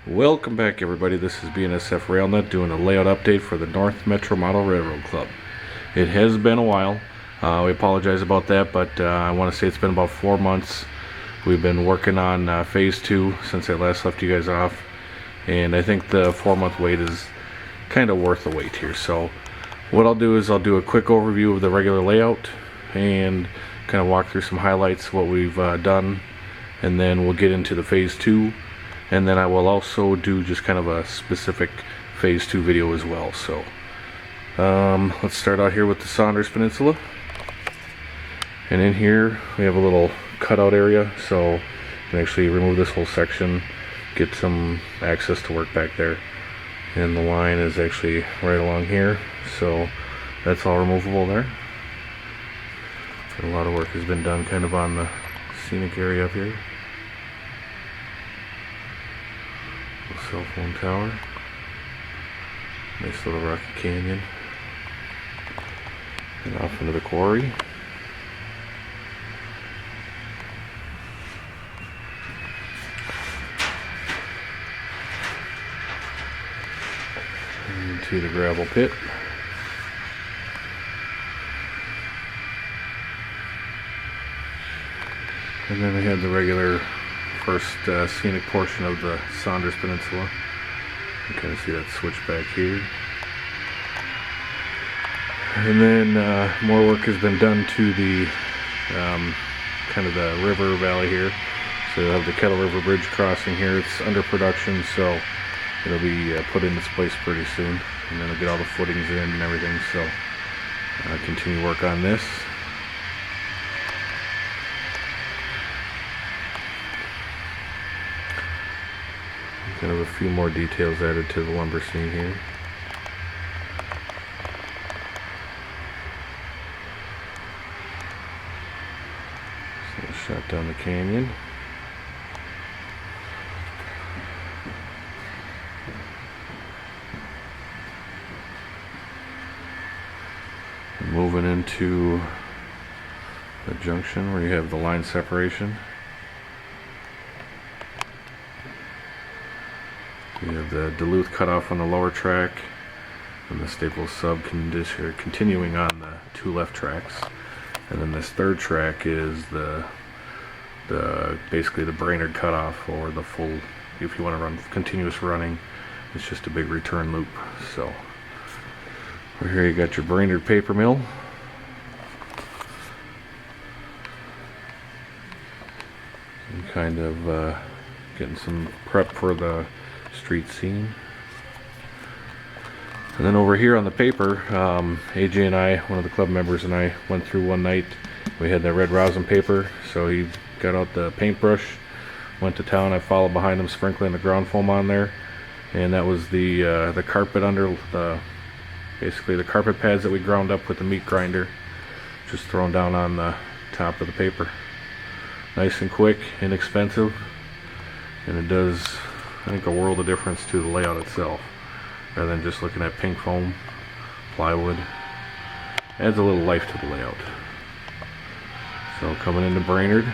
Welcome back, everybody. This is bnsfrailnut doing a layout update for the North Metro Model Railroad Club. It has been a while. We apologize about that, but I want to say it's been about 4 months. We've been working on phase 2 since I last left you guys off, and I think the 4-month wait is kind of worth the wait here. So what I'll do is I'll do a quick overview of the regular layout and kind of walk through some highlights, what we've done, and then we'll get into the phase 2. And then I will also do just kind of a specific phase 2 video as well. So let's start out here with the Saunders Peninsula. And in here we have a little cutout area, so you can actually remove this whole section, get some access to work back there. And the line is actually right along here, so that's all removable there. And a lot of work has been done kind of on the scenic area up here. Cell phone tower, nice little rocky canyon, and off into the quarry. Into the gravel pit. And then we have the regular first scenic portion of the Saunders Peninsula. You can kind of see that switch back here. And then more work has been done to the kind of the river valley here. So you'll have the Kettle River Bridge crossing here. It's under production, so it'll be put in its place pretty soon. And then we'll get all the footings in and everything. So continue work on this. Kind of a few more details added to the lumber scene here. So shot down the canyon. And moving into the junction where you have the line separation. We have the Duluth cutoff on the lower track, and the Staples sub continuing on the 2 left tracks. And then this third track is the basically the Brainerd cutoff, or the full, if you want to run continuous running, it's just a big return loop. So over here you got your Brainerd paper mill. And kind of getting some prep for the street scene. And then over here on the paper, AJ and I, one of the club members and I, went through one night. We had that red rosin paper, so he got out the paintbrush, went to town. I followed behind him, sprinkling the ground foam on there, and that was the carpet under the, basically the carpet pads that we ground up with the meat grinder, just thrown down on the top of the paper. Nice and quick, inexpensive, and it does, I think, a world of difference to the layout itself, rather than just looking at pink foam, plywood. Adds a little life to the layout. So coming into Brainerd,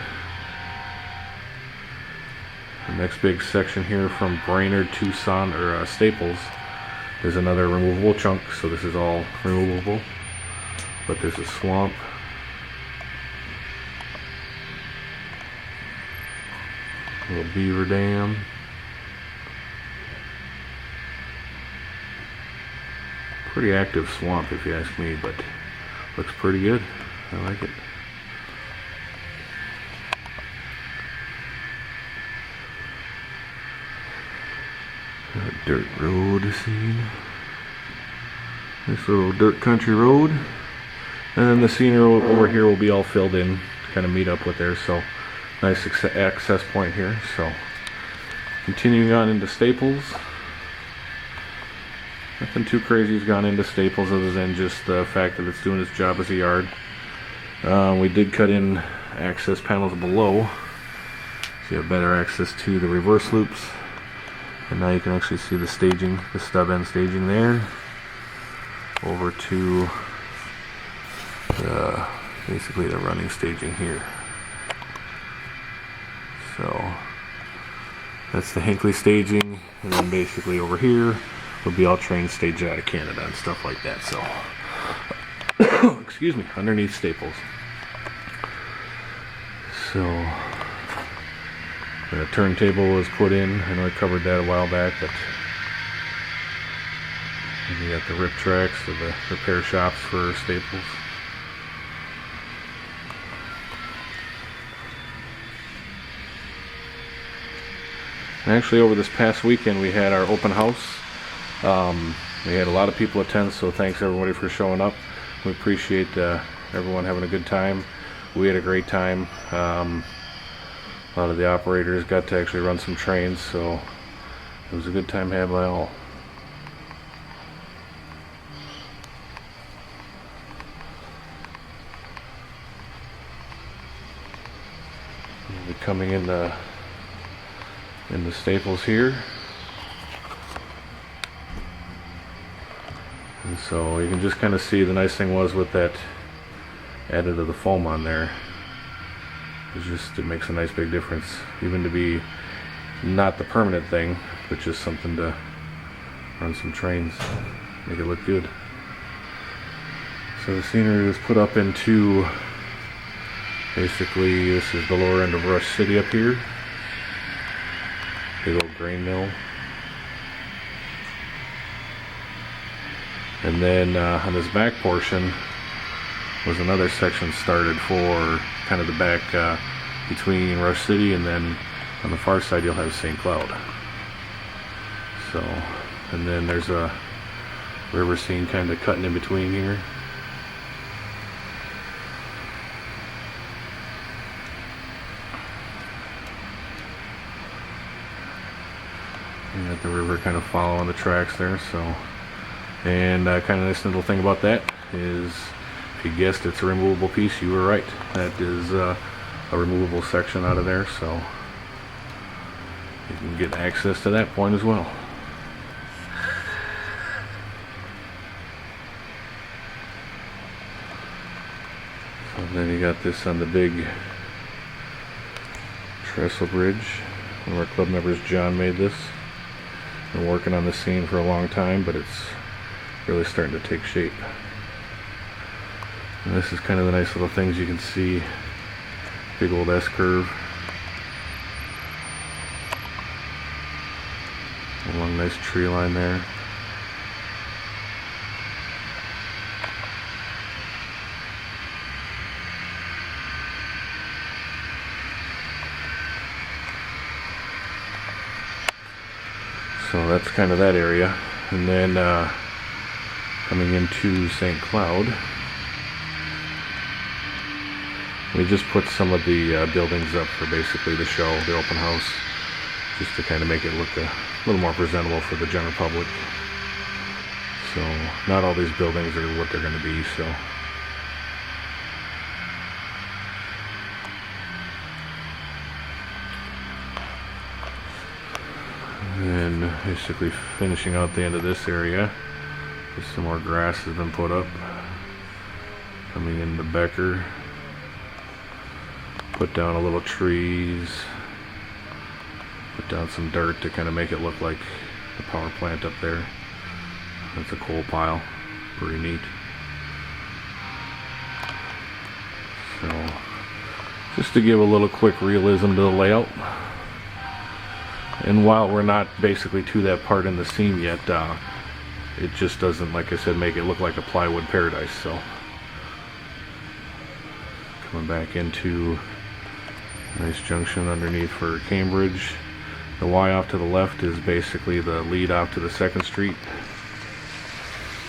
the next big section here from Brainerd to Staples is another removable chunk. So this is all removable, but there's a swamp, a little beaver dam. Pretty active swamp if you ask me, but looks pretty good. I like it. A dirt road scene. This little dirt country road. And then the scenery over here will be all filled in, kind of meet up with there. So nice access point here. So continuing on into Staples. Nothing too crazy has gone into Staples other than just the fact that it's doing its job as a yard. We did cut in access panels below, so you have better access to the reverse loops. And now you can actually see the staging, the stub end staging there, over to basically the running staging here. So That's the Hinckley staging, and then basically over here would be all trains staged out of Canada and stuff like that. So, excuse me, underneath staples. So, the turntable was put in. I know I covered that a while back, but you got the rip tracks for the repair shops for staples. Actually, over this past weekend we had our open house. We had a lot of people attend, so thanks everybody for showing up. We appreciate everyone having a good time. We had a great time. A lot of the operators got to actually run some trains, so it was a good time had by all. We'll be coming in the staples here, and so you can just kind of see the nice thing was with that added to the foam on there, it makes a nice big difference, even to be not the permanent thing, but just something to run some trains, make it look good. So the scenery was put up into, basically this is the lower end of Rush City up here. Big old grain mill. And then on this back portion was another section started for kind of the back between Rush City, and then on the far side you'll have St. Cloud. So, and then there's a river scene kind of cutting in between here. You got the river kind of following the tracks there, so. And kind of nice little thing about that is, if you guessed it's a removable piece, you were right. That is a removable section out of there, so you can get access to that point as well. So then you got this on the big trestle bridge. One of our club members, John, made this. Been working on this scene for a long time, but it's really starting to take shape. And this is kind of the nice little things you can see. Big old S-curve. A long nice tree line there. So that's kind of that area. And then coming into St. Cloud, we just put some of the buildings up for basically the show, the open house, just to kind of make it look a little more presentable for the general public. So not all these buildings are what they're going to be, so. And basically finishing out the end of this area, just some more grass has been put up. Coming into Becker, put down a little trees, put down some dirt to kind of make it look like the power plant up there. That's a coal pile, pretty neat. So just to give a little quick realism to the layout. And while we're not basically to that part in the seam yet, it just doesn't, like I said, make it look like a plywood paradise. So coming back into nice junction underneath for Cambridge. The Y off to the left is basically the lead off to the 2nd Street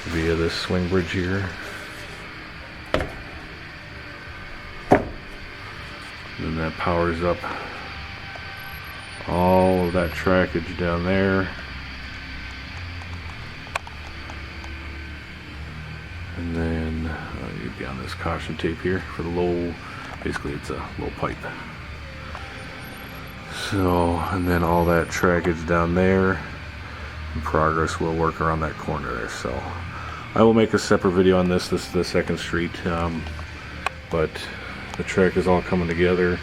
via this swing bridge here. Then that powers up all of that trackage down there. And then you'd be on this caution tape here for the low, basically it's a low pipe. So, and then all that trackage down there. In progress, we'll work around that corner there. So I will make a separate video on this. This is the 2nd Street, but the track is all coming together.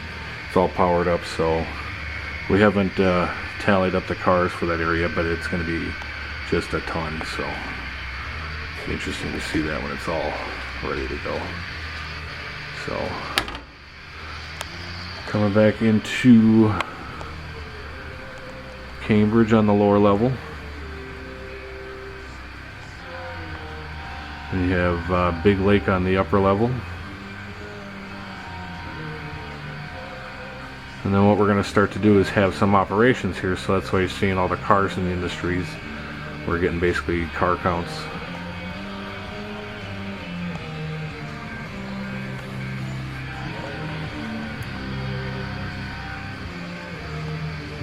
It's all powered up, so We haven't tallied up the cars for that area, but it's going to be just a ton, so it's interesting to see that when it's all ready to go. So coming back into Cambridge on the lower level, we have Big Lake on the upper level. And then what we're going to start to do is have some operations here, so that's why you're seeing all the cars in the industries. We're getting basically car counts.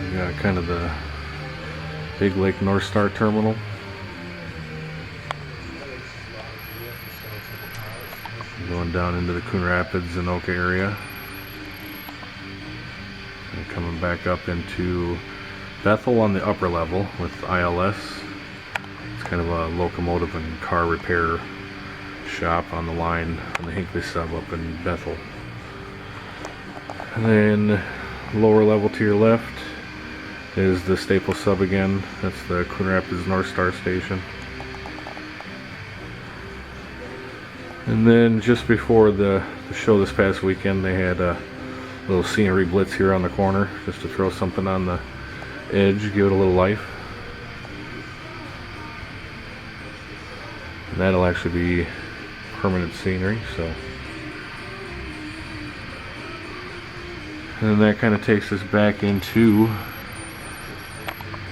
We got kind of the Big Lake North Star terminal. Going down into the Coon Rapids and Oka area. And coming back up into Bethel on the upper level with ILS. It's kind of a locomotive and car repair shop on the line on the Hinckley sub up in Bethel. And then lower level to your left is the Staples sub again. That's the Coon Rapids North Star station. And then just before the show this past weekend, they had a little scenery blitz here on the corner just to throw something on the edge, give it a little life. And that'll actually be permanent scenery, so. And then that kind of takes us back into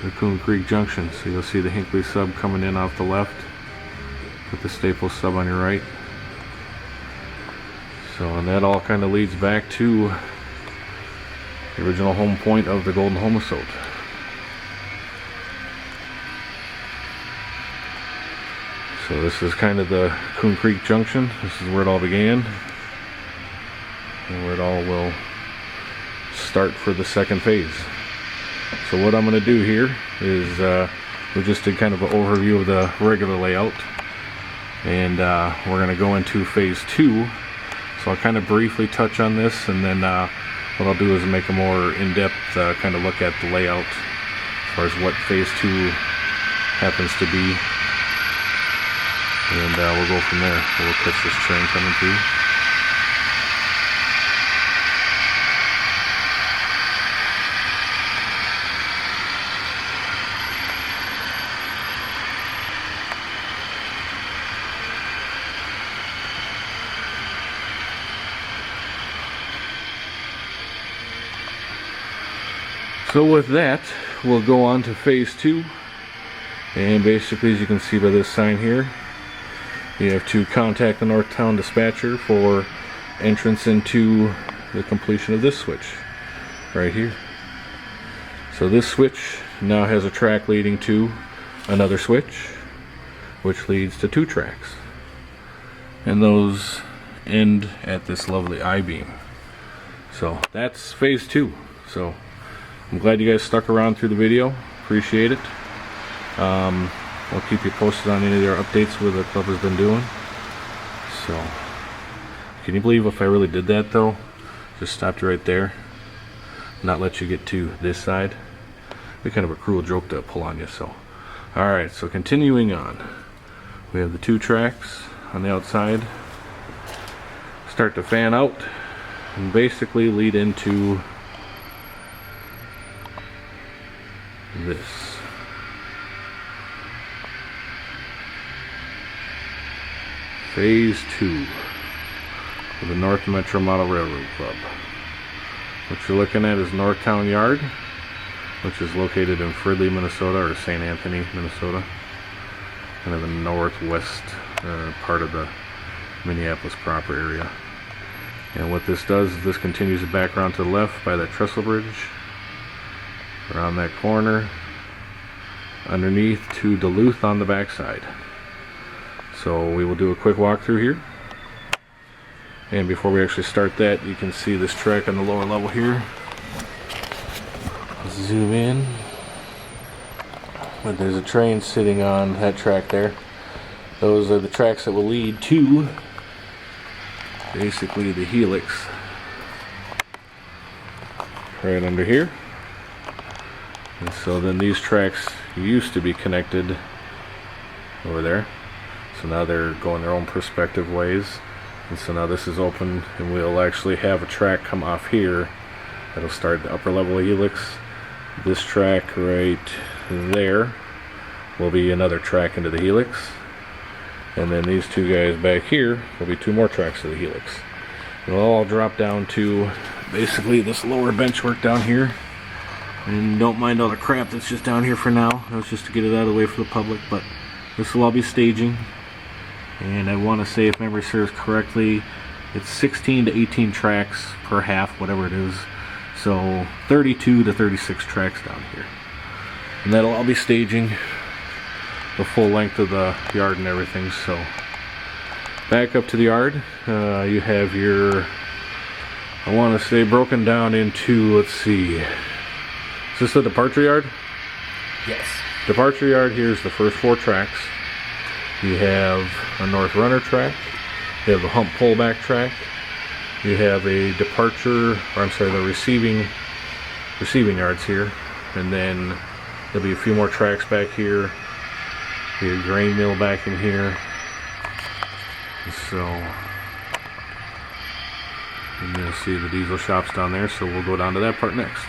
the Coon Creek Junction. So you'll see the Hinckley sub coming in off the left with the Staples sub on your right. So, and that all kind of leads back to the original home point of the Golden Homosode. So this is kind of the Coon Creek Junction. This is where it all began, and where it all will start for the second phase. So what I'm going to do here is we just did kind of an overview of the regular layout, and we're going to go into phase 2. So I'll kind of briefly touch on this, and then what I'll do is make a more in-depth kind of look at the layout as far as what phase 2 happens to be, and we'll go from there. We'll catch this train coming through. So with that, we'll go on to phase 2, and basically, as you can see by this sign here, you have to contact the Northtown dispatcher for entrance into the completion of this switch right here. So this switch now has a track leading to another switch, which leads to 2 tracks, and those end at this lovely I-beam. So that's phase 2. So I'm glad you guys stuck around through the video. Appreciate it. I'll keep you posted on any of their updates where the club has been doing. So, can you believe if I really did that though? Just stopped right there, not let you get to this side. It'd be kind of a cruel joke to pull on you. So, alright, so continuing on. We have the 2 tracks on the outside. Start to fan out and basically lead into this. Phase 2 of the North Metro Model Railroad Club. What you're looking at is Northtown Yard, which is located in Fridley, Minnesota, or St. Anthony, Minnesota, kind of the northwest part of the Minneapolis proper area. And what this does is this continues back around to the left by that trestle bridge, around that corner, underneath to Duluth on the backside. So we will do a quick walkthrough here. And before we actually start that, you can see this track on the lower level here. Zoom in. But there's a train sitting on that track there. Those are the tracks that will lead to basically the helix right under here. And so then these tracks used to be connected over there. So now they're going their own respective ways. And so now this is open, and we'll actually have a track come off here that'll start the upper level helix. This track right there will be another track into the helix. And then these two guys back here will be two more tracks to the helix. It'll all drop down to basically this lower bench work down here. And don't mind all the crap that's just down here for now. That was just to get it out of the way for the public, but this will all be staging. And I want to say, if memory serves correctly, it's 16 to 18 tracks per half, whatever it is. So 32 to 36 tracks down here. And that'll all be staging the full length of the yard and everything. So back up to the yard, you have your, I want to say, broken down into, let's see, is this the departure yard? Yes. Departure yard, here's the first 4 tracks. You have a north runner track, you have a hump pullback track, you have a departure, or I'm sorry, the receiving yards here, and then there'll be a few more tracks back here, your grain mill back in here. So you're going to see the diesel shops down there, so we'll go down to that part next.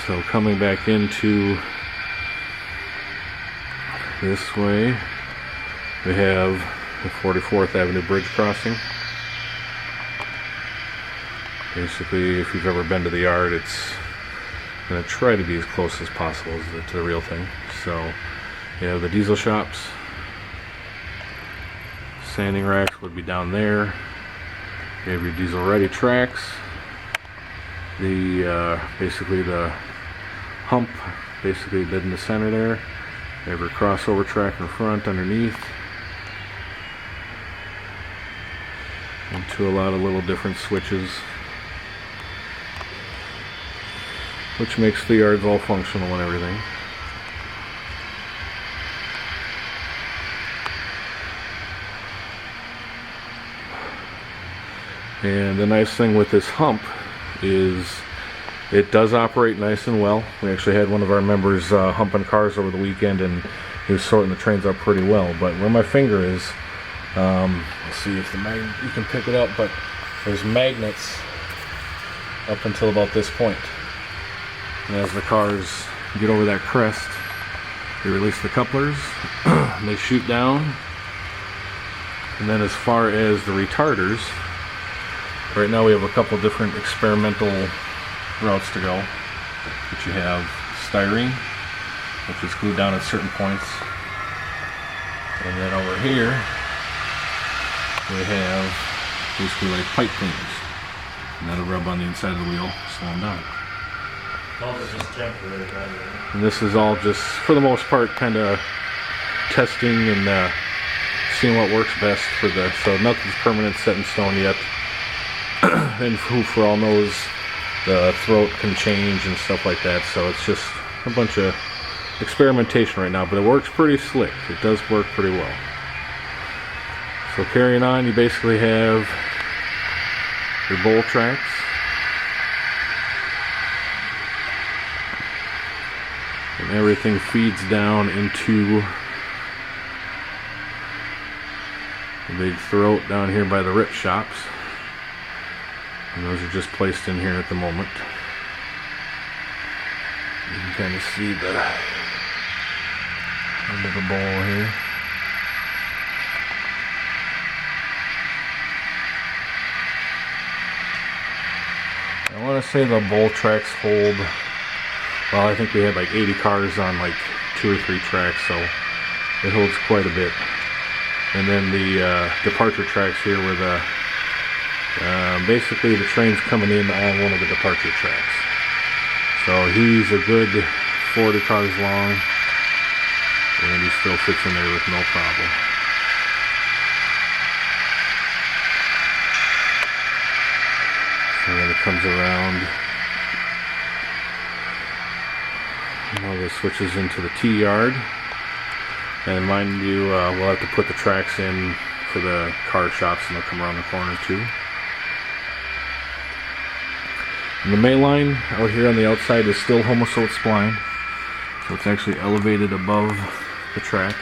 So coming back into this way, we have the 44th Avenue Bridge crossing. Basically, if you've ever been to the yard, it's going to try to be as close as possible to the real thing. So you have the diesel shops. Sanding racks would be down there. You have your diesel ready tracks. The basically the hump, basically dead in the center there. You have your crossover track in front underneath. Into a lot of little different switches, which makes the yards all functional and everything. And the nice thing with this hump is it does operate nice and well. We actually had one of our members humping cars over the weekend, and he was sorting the trains up pretty well. But where my finger is, let's see if you can pick it up, but there's magnets up until about this point. And as the cars get over that crest, they release the couplers, and they shoot down. And then as far as the retarders, right now we have a couple different experimental routes to go. But you have styrene, which is glued down at certain points. And then over here, we have basically like pipe cleaners. And that'll rub on the inside of the wheel, slow them down. Those are just temporary, right? And this is all just, for the most part, kind of testing and seeing what works best for the, so nothing's permanent, set in stone yet. And who for all knows, the throat can change and stuff like that, so it's just a bunch of experimentation right now, but it works pretty slick. It does work pretty well. So carrying on, you basically have your bowl tracks. And everything feeds down into the big throat down here by the rip shops. And those are just placed in here at the moment. You can kind of see the end of the bowl here. I want to say the bowl tracks hold, well, I think we had like 80 cars on like 2 or 3 tracks, so it holds quite a bit. And then the departure tracks here were the basically the train's coming in on one of the departure tracks. So he's a good 40 cars long, and he still fits in there with no problem. So then it comes around, now this switches into the T yard. And mind you, we'll have to put the tracks in for the car shops, and they'll come around the corner too. And the main line out here on the outside is still homosult spline. So it's actually elevated above the track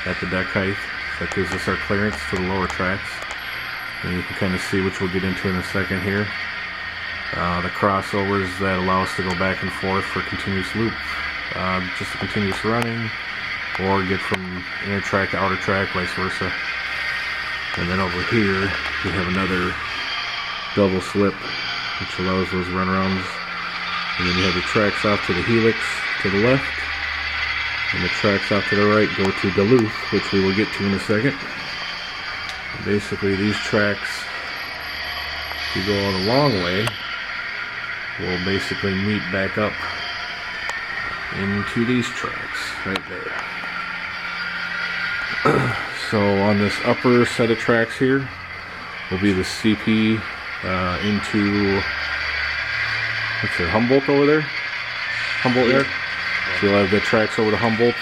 at the deck height. So that gives us our clearance to the lower tracks. And you can kind of see, which we'll get into in a second here, the crossovers that allow us to go back and forth for continuous loop. Just a continuous running, or get from inner track to outer track, vice versa. And then over here, we have another double slip, which allows those runarounds. And then you have the tracks off to the helix to the left, and the tracks off to the right go to Duluth, which we will get to in a second. And basically, these tracks, if you go all the long way, will basically meet back up into these tracks right there. So on this upper set of tracks here will be the CP into, what's it, Humboldt over there? Humboldt there? So you'll have the tracks over to Humboldt,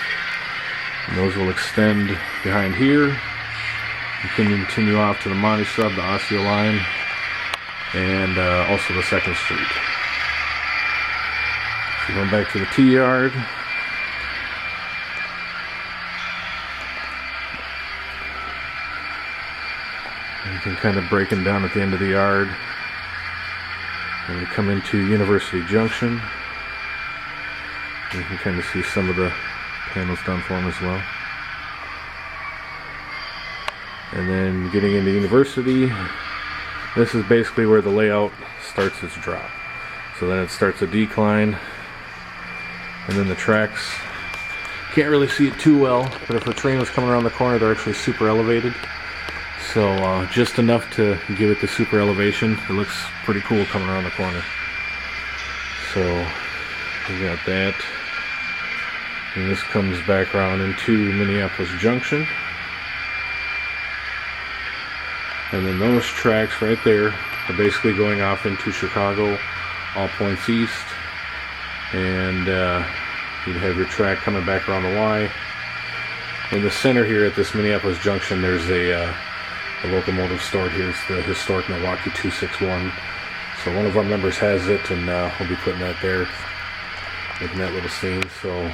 and those will extend behind here. You can continue off to the Monty Sub, the Osseo line, and also the 2nd Street. So going back to the T yard. You can kind of break them down at the end of the yard. And we come into University Junction. You can kind of see some of the panels done for them as well. And then getting into University, this is basically where the layout starts its drop. So then it starts a decline. And then the tracks, can't really see it too well, but if a train was coming around the corner, they're actually super elevated. So just enough to give it the super elevation. It looks pretty cool coming around the corner. So we got that. And this comes back around into Minneapolis Junction. And then those tracks right there are basically going off into Chicago, all points east. And you'd have your track coming back around the Y. In the center here at this Minneapolis Junction, there's a locomotive stored here. It's the historic Milwaukee 261. So one of our members has it, and we'll be putting that there, making that little scene. So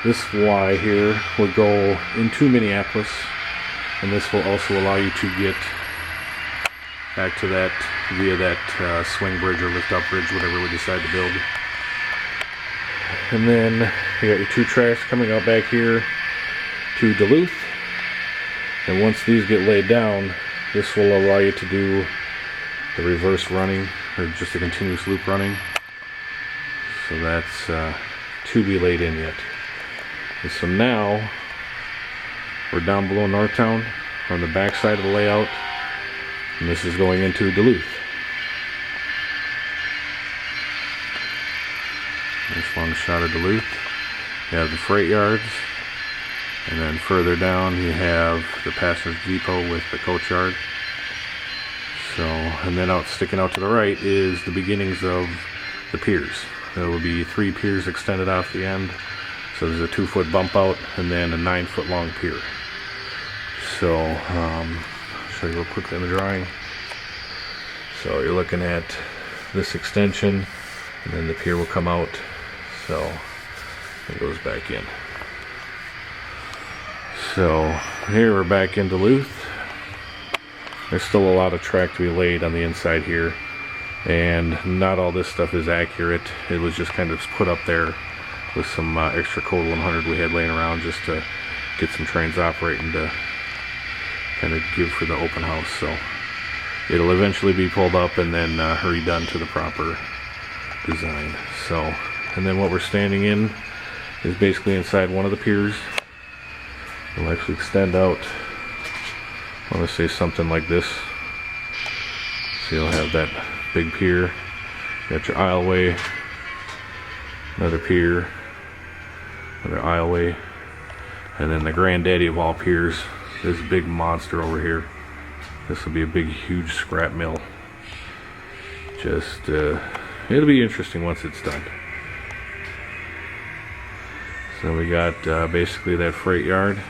this Y here will go into Minneapolis, and this will also allow you to get back to that via that swing bridge or lift up bridge, whatever we decide to build. And then you got your 2 tracks coming out back here to Duluth. And once these get laid down, this will allow you to do the reverse running, or just a continuous loop running. So that's to be laid in yet. And so now we're down below Northtown on the back side of the layout, and this is going into Duluth. Nice long shot of Duluth. You have the freight yards, and then further down you have the passenger depot with the coach yard. So, and then sticking out to the right is the beginnings of the piers. There will be 3 piers extended off the end. So there's a 2-foot bump out, and then a 9-foot long pier. So, I'll show you real quickly in the drawing. So you're looking at this extension, and then the pier will come out. So it goes back in. So here we're back in Duluth. There's still a lot of track to be laid on the inside here, and not all this stuff is accurate. It was just kind of put up there with some extra code 100 we had laying around just to get some trains operating to kind of give for the open house. So it'll eventually be pulled up and then redone to the proper design. So, and then what we're standing in is basically inside one of the piers. It'll actually extend out, I want to say something like this. So you'll have that big pier, you got your aisleway, another pier, another aisleway, and then the granddaddy of all piers, this big monster over here. This will be a big, huge scrap mill. Just, it'll be interesting once it's done. So we got basically that freight yard.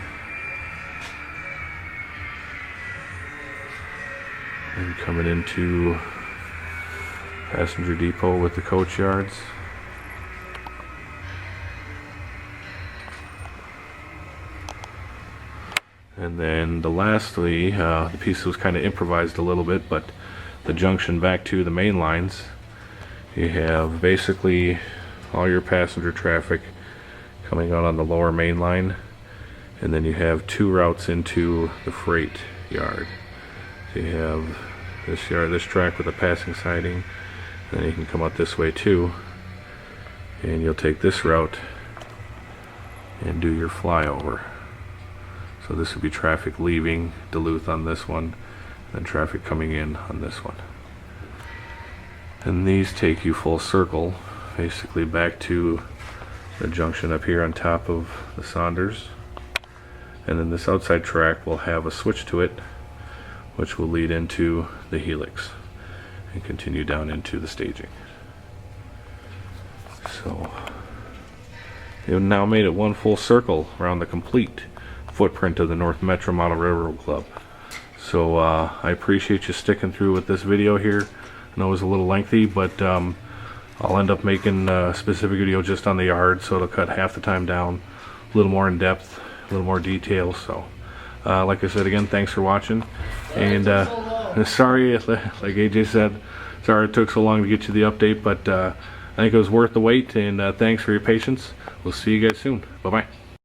And coming into Passenger depot with the coach yards. And then lastly, the piece was kind of improvised a little bit, but the junction back to the main lines, you have basically all your passenger traffic coming out on the lower main line, and then you have two routes into the freight yard. So you have this yard, this track with a passing siding, and then you can come out this way too, and you'll take this route and do your flyover. So this would be traffic leaving Duluth on this one, and traffic coming in on this one. And these take you full circle, basically back to the junction up here on top of the Saunders. And then this outside track will have a switch to it, which will lead into the helix and continue down into the staging. So you've now made it one full circle around the complete footprint of the North Metro Model Railroad Club. So I appreciate you sticking through with this video here. I know it was a little lengthy, but I'll end up making a specific video just on the yard, so it'll cut half the time down, a little more in depth, a little more detail. So like I said again, thanks for watching, and sorry, like AJ said, sorry it took so long to get you the update, but I think it was worth the wait, and thanks for your patience. We'll see you guys soon. Bye bye.